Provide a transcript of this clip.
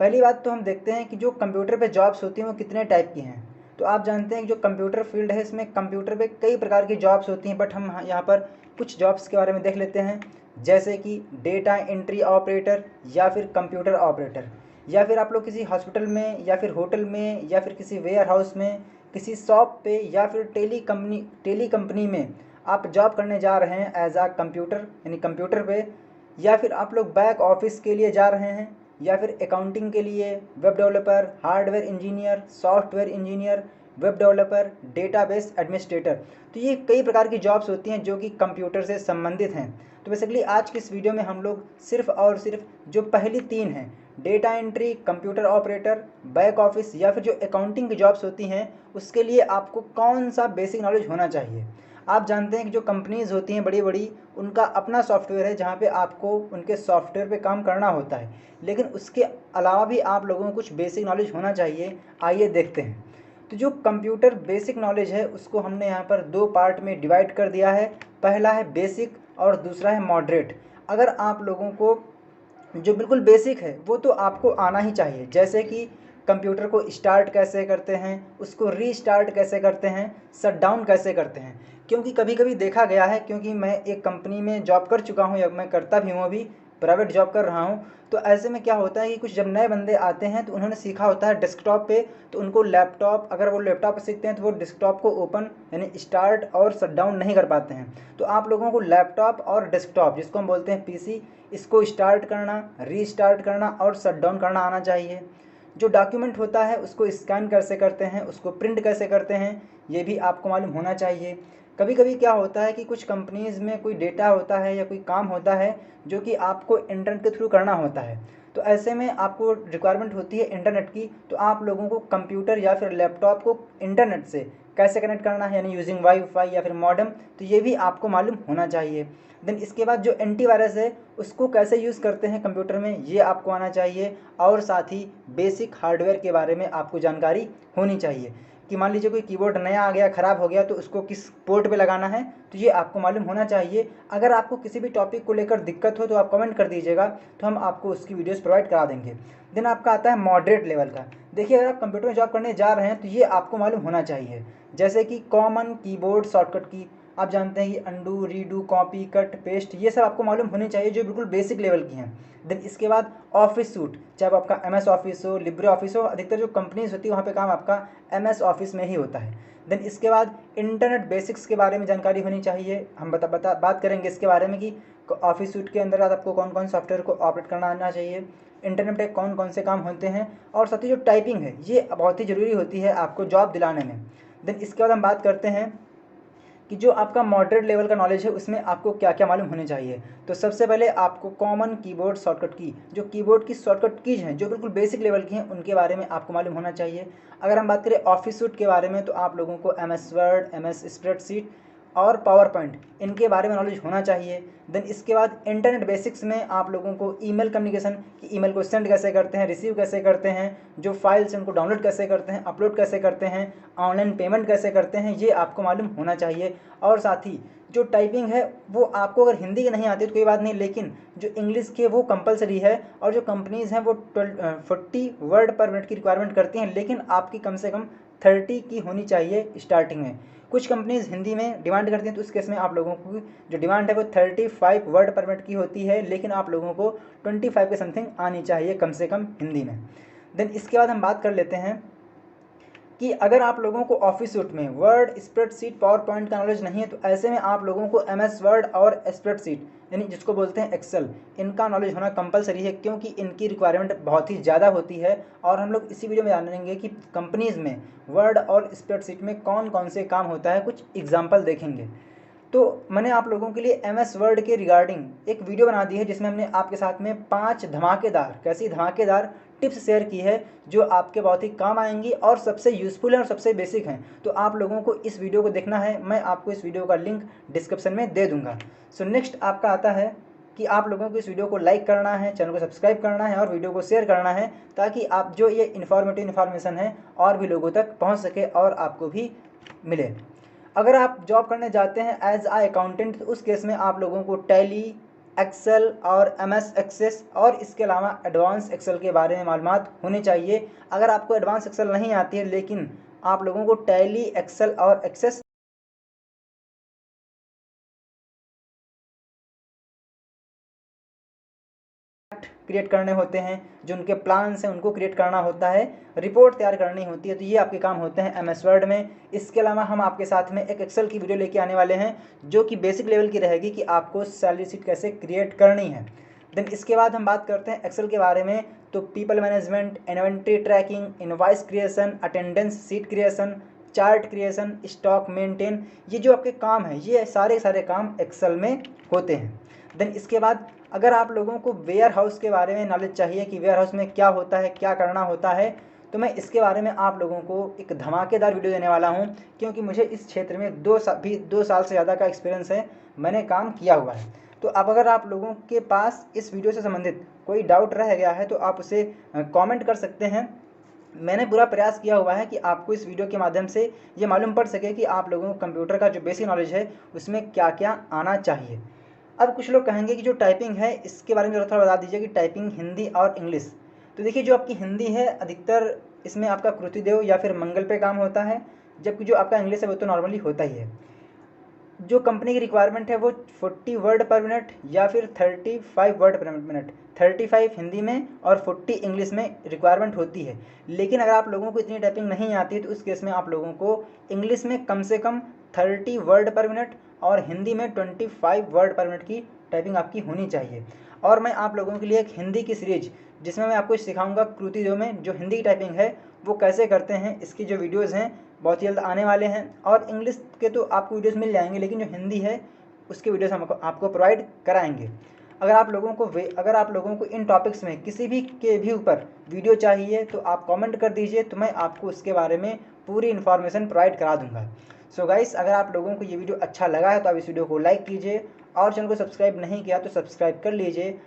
पहली बात तो हम देखते हैं कि जो कंप्यूटर पे जॉब्स होती हैं वो कितने टाइप की हैं। तो आप जानते हैं कि जो कंप्यूटर फील्ड है इसमें कंप्यूटर पे कई प्रकार की जॉब्स होती हैं, बट हम यहाँ पर कुछ जॉब्स के बारे में देख लेते हैं, जैसे कि डेटा एंट्री ऑपरेटर या फिर कंप्यूटर ऑपरेटर, या फिर आप लोग किसी हॉस्पिटल में या फिर होटल में या फिर किसी वेयर हाउस में, किसी शॉप पे या फिर टेली कंपनी में आप जॉब करने जा रहे हैं एज आ कंप्यूटर यानी कंप्यूटर पे, या फिर आप लोग बैक ऑफिस के लिए जा रहे हैं, या फिर अकाउंटिंग के लिए web developer, hardware engineer, software engineer, web developer, database administrator. तो ये कई प्रकार की जॉब्स होती हैं जो कि कंप्यूटर से संबंधित हैं। तो बेसिकली आज की इस वीडियो में हम लोग सिर्फ और सिर्फ जो पहली तीन हैं, data entry, computer operator, back office या फिर जो अकाउंटिंग की जॉब्स होती हैं, उसके लिए आपको कौन सा बेसिक नॉलेज होना चाहिए। आप जानते हैं कि जो कंपनीज़ होती हैं बड़ी बड़ी, उनका अपना सॉफ्टवेयर है जहाँ पे आपको उनके सॉफ्टवेयर पे काम करना होता है, लेकिन उसके अलावा भी आप लोगों को कुछ बेसिक नॉलेज होना चाहिए। आइए देखते हैं। तो जो कंप्यूटर बेसिक नॉलेज है उसको हमने यहाँ पर दो पार्ट में डिवाइड कर दिया है। पहला है बेसिक और दूसरा है मॉडरेट। अगर आप लोगों को जो बिल्कुल बेसिक है वो तो आपको आना ही चाहिए, जैसे कि कंप्यूटर को स्टार्ट कैसे करते हैं, उसको रीस्टार्ट कैसे करते हैं, शट डाउन कैसे करते हैं। क्योंकि कभी कभी देखा गया है, क्योंकि मैं एक कंपनी में जॉब कर चुका हूँ या मैं करता भी हूँ, अभी प्राइवेट जॉब कर रहा हूँ। तो ऐसे में क्या होता है कि कुछ जब नए बंदे आते हैं तो उन्होंने सीखा होता है डेस्कटॉप पे, तो उनको लैपटॉप, अगर वो लैपटॉप पे सीखते हैं तो वो डेस्कटॉप को ओपन यानी स्टार्ट और शट डाउन नहीं कर पाते हैं। तो आप लोगों को लैपटॉप और डेस्कटॉप, जिसको हम बोलते हैं पीसी, इसको स्टार्ट करना, रीस्टार्ट करना और शट डाउन करना आना चाहिए। जो डॉक्यूमेंट होता है उसको स्कैन कैसे करते हैं, उसको प्रिंट कैसे करते हैं, ये भी आपको मालूम होना चाहिए। कभी कभी क्या होता है कि कुछ कंपनीज़ में कोई डेटा होता है या कोई काम होता है जो कि आपको इंटरनेट के थ्रू करना होता है, तो ऐसे में आपको रिक्वायरमेंट होती है इंटरनेट की। तो आप लोगों को कंप्यूटर या फिर लैपटॉप को इंटरनेट से कैसे कनेक्ट करना है, यानी यूजिंग वाईफाई या फिर मॉडेम, तो ये भी आपको मालूम होना चाहिए। देन इसके बाद जो एंटीवायरस है उसको कैसे यूज़ करते हैं कंप्यूटर में, ये आपको आना चाहिए। और साथ ही बेसिक हार्डवेयर के बारे में आपको जानकारी होनी चाहिए कि मान लीजिए कोई कीबोर्ड नया आ गया, ख़राब हो गया, तो उसको किस पोर्ट पे लगाना है, तो ये आपको मालूम होना चाहिए। अगर आपको किसी भी टॉपिक को लेकर दिक्कत हो तो आप कमेंट कर दीजिएगा, तो हम आपको उसकी वीडियोस प्रोवाइड करा देंगे। देन आपका आता है मॉडरेट लेवल का। देखिए, अगर आप कंप्यूटर में जॉब करने जा रहे हैं तो ये आपको मालूम होना चाहिए, जैसे कि कॉमन कीबोर्ड शॉर्टकट की। आप जानते हैं कि undo, redo, copy, cut, paste, ये सब आपको मालूम होनी चाहिए जो बिल्कुल बेसिक लेवल की हैं। देन इसके बाद ऑफिस सूट, चाहे वो आपका एमएस ऑफिस हो, लिब्रे ऑफिस हो, अधिकतर जो कंपनीज होती है वहाँ पे काम आपका एमएस ऑफिस में ही होता है। देन इसके बाद इंटरनेट बेसिक्स के बारे में जानकारी होनी चाहिए। हम बात करेंगे इसके बारे में कि ऑफिस सूट के अंदर आपको कौन कौन सॉफ्टवेयर को ऑपरेट करना आना चाहिए, इंटरनेट पे कौन कौन से काम होते हैं, और साथ ही जो टाइपिंग है ये बहुत ही ज़रूरी होती है आपको जॉब दिलाने में। देन इसके बाद हम बात करते हैं कि जो आपका मॉडरेट लेवल का नॉलेज है उसमें आपको क्या क्या मालूम होने चाहिए। तो सबसे पहले आपको कॉमन कीबोर्ड शॉर्टकट की, जो कीबोर्ड की शॉर्टकट कीज हैं जो बिल्कुल बेसिक लेवल की हैं, उनके बारे में आपको मालूम होना चाहिए। अगर हम बात करें ऑफिस सूट के बारे में, तो आप लोगों को M S Word, M S spreadsheet और पावर पॉइंट, इनके बारे में नॉलेज होना चाहिए। देन इसके बाद इंटरनेट बेसिक्स में आप लोगों को ईमेल कम्युनिकेशन, कि ईमेल को सेंड कैसे करते हैं, रिसीव कैसे करते हैं, जो फाइल्स हैं उनको डाउनलोड कैसे करते हैं, अपलोड कैसे करते हैं, ऑनलाइन पेमेंट कैसे करते हैं, ये आपको मालूम होना चाहिए। और साथ ही जो टाइपिंग है वो आपको अगर हिंदी की नहीं आती तो कोई बात नहीं, लेकिन जो इंग्लिश की है वो कंपलसरी है। और जो कंपनीज़ हैं वो 40 वर्ड पर मिनट की रिक्वायरमेंट करती हैं, लेकिन आपकी कम से कम 30 की होनी चाहिए स्टार्टिंग में। कुछ कंपनीज़ हिंदी में डिमांड करती हैं, तो उस केस में आप लोगों को जो डिमांड है वो 35 वर्ड पर मिनट की होती है, लेकिन आप लोगों को 25 के समथिंग आनी चाहिए कम से कम हिंदी में। देन इसके बाद हम बात कर लेते हैं कि अगर आप लोगों को ऑफिस सूट में वर्ड, स्प्रेडशीट, पावर पॉइंट का नॉलेज नहीं है, तो ऐसे में आप लोगों को एम एस वर्ड और स्प्रेडशीट यानी जिसको बोलते हैं एक्सेल, इनका नॉलेज होना कंपलसरी है, क्योंकि इनकी रिक्वायरमेंट बहुत ही ज़्यादा होती है। और हम लोग इसी वीडियो में जानेंगे कि कंपनीज़ में वर्ड और स्प्रेडशीट में कौन कौन से काम होता है, कुछ एग्जाम्पल देखेंगे। तो मैंने आप लोगों के लिए एम एस वर्ड के रिगार्डिंग एक वीडियो बना दी है, जिसमें हमने आपके साथ में 5 धमाकेदार, कैसी धमाकेदार टिप्स शेयर की है जो आपके बहुत ही काम आएंगी और सबसे यूज़फुल है और सबसे बेसिक हैं। तो आप लोगों को इस वीडियो को देखना है, मैं आपको इस वीडियो का लिंक डिस्क्रिप्शन में दे दूंगा। सो नेक्स्ट आपका आता है कि आप लोगों को इस वीडियो को लाइक करना है, चैनल को सब्सक्राइब करना है और वीडियो को शेयर करना है, ताकि आप जो ये इन्फॉर्मेशन है और भी लोगों तक पहुँच सके और आपको भी मिले। अगर आप जॉब करने जाते हैं एज आ अकाउंटेंट, तो उस केस में आप लोगों को टैली, एक्सेल और MS एक्सेस और इसके अलावा एडवांस एक्सेल के बारे में मालूमात होनी चाहिए। अगर आपको एडवांस एक्सेल नहीं आती है लेकिन आप लोगों को टैली, एक्सेल और एक्सेस क्रिएट करने होते हैं, जो उनके प्लान्स हैं उनको क्रिएट करना होता है, रिपोर्ट तैयार करनी होती है, तो ये आपके काम होते हैं MS वर्ड में। इसके अलावा हम आपके साथ में एक एक्सेल की वीडियो लेके आने वाले हैं जो कि बेसिक लेवल की रहेगी कि आपको सैलरी शीट कैसे क्रिएट करनी है। देन इसके बाद हम बात करते हैं एक्सेल के बारे में। तो people management, inventory tracking, invoice creation, attendance sheet creation, chart creation, stock maintain, ये जो आपके काम हैं ये सारे काम एक्सेल में होते हैं। देन इसके बाद अगर आप लोगों को वेयर हाउस के बारे में नॉलेज चाहिए कि वेयर हाउस में क्या होता है, क्या करना होता है, तो मैं इसके बारे में आप लोगों को एक धमाकेदार वीडियो देने वाला हूं, क्योंकि मुझे इस क्षेत्र में 2 साल से ज़्यादा का एक्सपीरियंस है, मैंने काम किया हुआ है। तो अब अगर आप लोगों के पास इस वीडियो से संबंधित कोई डाउट रह गया है तो आप उसे कॉमेंट कर सकते हैं। मैंने पूरा प्रयास किया हुआ है कि आपको इस वीडियो के माध्यम से ये मालूम पड़ सके कि आप लोगों को कंप्यूटर का जो बेसिक नॉलेज है उसमें क्या क्या आना चाहिए। अब कुछ लोग कहेंगे कि जो टाइपिंग है इसके बारे में थोड़ा बता दीजिए कि टाइपिंग हिंदी और इंग्लिश। तो देखिए जो आपकी हिंदी है अधिकतर इसमें आपका कृतिदेव या फिर मंगल पे काम होता है, जबकि जो आपका इंग्लिश है वो तो नॉर्मली होता ही है। जो कंपनी की रिक्वायरमेंट है वो 40 वर्ड पर मिनट या फिर 35 वर्ड पर मिनट, 35 हिंदी में और 40 इंग्लिश में रिक्वायरमेंट होती है। लेकिन अगर आप लोगों को इतनी टाइपिंग नहीं आती तो उस केस में आप लोगों को इंग्लिश में कम से कम 30 वर्ड पर मिनट और हिंदी में 25 वर्ड पर मिनट की टाइपिंग आपकी होनी चाहिए। और मैं आप लोगों के लिए एक हिंदी की सीरीज जिसमें मैं आपको सिखाऊंगा कृतिदेव में जो हिंदी की टाइपिंग है वो कैसे करते हैं, इसकी जो वीडियोज़ हैं बहुत जल्द आने वाले हैं। और इंग्लिश के तो आपको वीडियोस मिल जाएंगे, लेकिन जो हिंदी है उसके वीडियोस हम आपको प्रोवाइड कराएंगे। अगर आप लोगों को इन टॉपिक्स में किसी भी के भी ऊपर वीडियो चाहिए तो आप कमेंट कर दीजिए, तो मैं आपको उसके बारे में पूरी इन्फॉर्मेशन प्रोवाइड करा दूंगा। सो गाइस, अगर आप लोगों को ये वीडियो अच्छा लगा है तो आप इस वीडियो को लाइक कीजिए और चैनल को सब्सक्राइब नहीं किया तो सब्सक्राइब कर लीजिए,